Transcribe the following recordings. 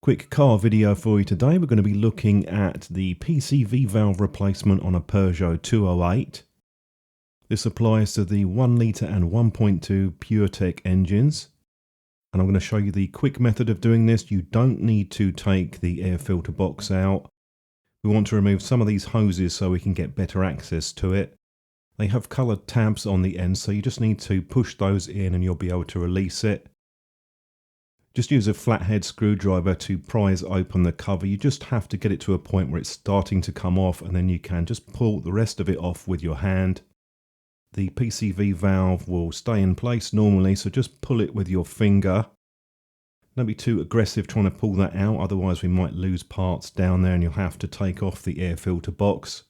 Quick car video for you today. We're going to be looking at the PCV valve replacement on a Peugeot 208. This applies to the 1 litre and 1.2 PureTech engines. And I'm going to show you the quick method of doing this. You don't need to take the air filter box out. We want to remove some of these hoses so we can get better access to it. They have coloured tabs on the end, so you just need to push those in and you'll be able to release it. Just use a flathead screwdriver to prise open the cover. You just have to get it to a point where it's starting to come off, and then you can just pull the rest of it off with your hand. The PCV valve will stay in place normally, so just pull it with your finger. Don't be too aggressive trying to pull that out, otherwise we might lose parts down there and you'll have to take off the air filter box.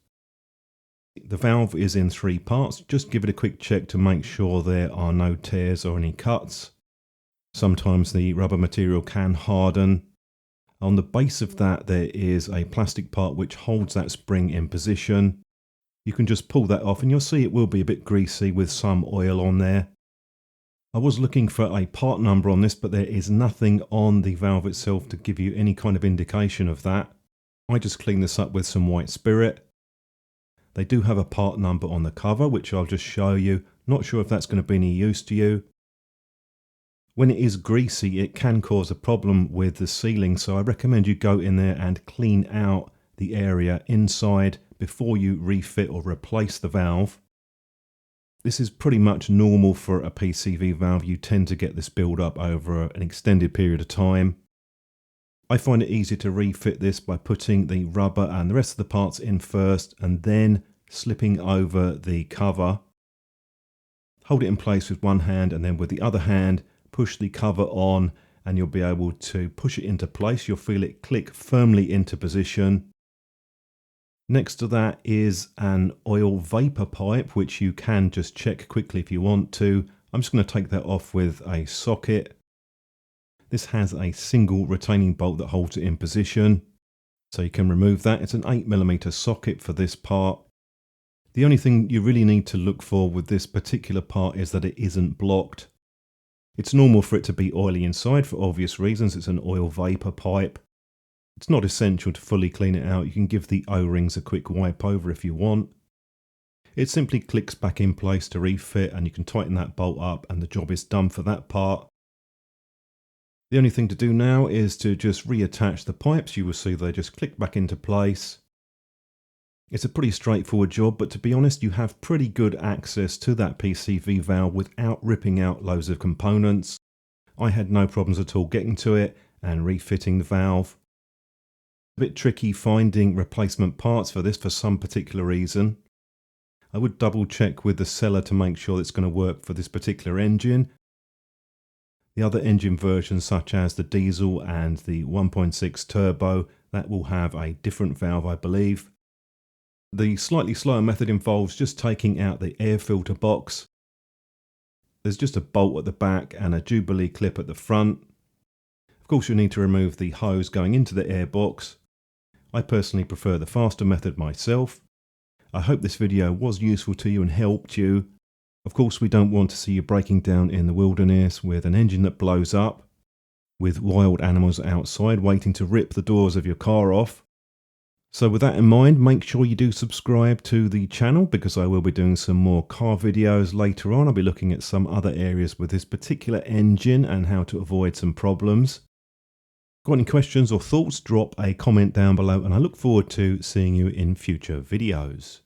The valve is in 3 parts. Just give it a quick check to make sure there are no tears or any cuts. Sometimes the rubber material can harden. On the base of that there is a plastic part which holds that spring in position. You can just pull that off and you'll see it will be a bit greasy with some oil on there. I was looking for a part number on this, but there is nothing on the valve itself to give you any kind of indication of that. I just cleaned this up with some white spirit. They do have a part number on the cover which I'll just show you. Not sure if that's going to be any use to you. When it is greasy, it can cause a problem with the sealing, so I recommend you go in there and clean out the area inside before you refit or replace the valve. This is pretty much normal for a PCV valve. You tend to get this build up over an extended period of time. I find it easier to refit this by putting the rubber and the rest of the parts in first and then slipping over the cover. Hold it in place with one hand and then with the other hand push the cover on and you'll be able to push it into place. You'll feel it click firmly into position. Next to that is an oil vapor pipe, which you can just check quickly if you want to. I'm just going to take that off with a socket. This has a single retaining bolt that holds it in position, so you can remove that. It's an 8mm socket for this part. The only thing you really need to look for with this particular part is that it isn't blocked. It's normal for it to be oily inside for obvious reasons. It's an oil vapor pipe. It's not essential to fully clean it out. You can give the O-rings a quick wipe over if you want. It simply clicks back in place to refit and you can tighten that bolt up and the job is done for that part. The only thing to do now is to just reattach the pipes. You will see they just click back into place. It's a pretty straightforward job, but to be honest, you have pretty good access to that PCV valve without ripping out loads of components. I had no problems at all getting to it and refitting the valve. A bit tricky finding replacement parts for this for some particular reason. I would double check with the seller to make sure it's going to work for this particular engine. The other engine versions such as the diesel and the 1.6 turbo, that will have a different valve I believe. The slightly slower method involves just taking out the air filter box. There's just a bolt at the back and a Jubilee clip at the front. Of course you'll need to remove the hose going into the air box. I personally prefer the faster method myself. I hope this video was useful to you and helped you. Of course we don't want to see you breaking down in the wilderness with an engine that blows up, with wild animals outside waiting to rip the doors of your car off. So with that in mind, make sure you do subscribe to the channel because I will be doing some more car videos later on. I'll be looking at some other areas with this particular engine and how to avoid some problems. Got any questions or thoughts? Drop a comment down below and I look forward to seeing you in future videos.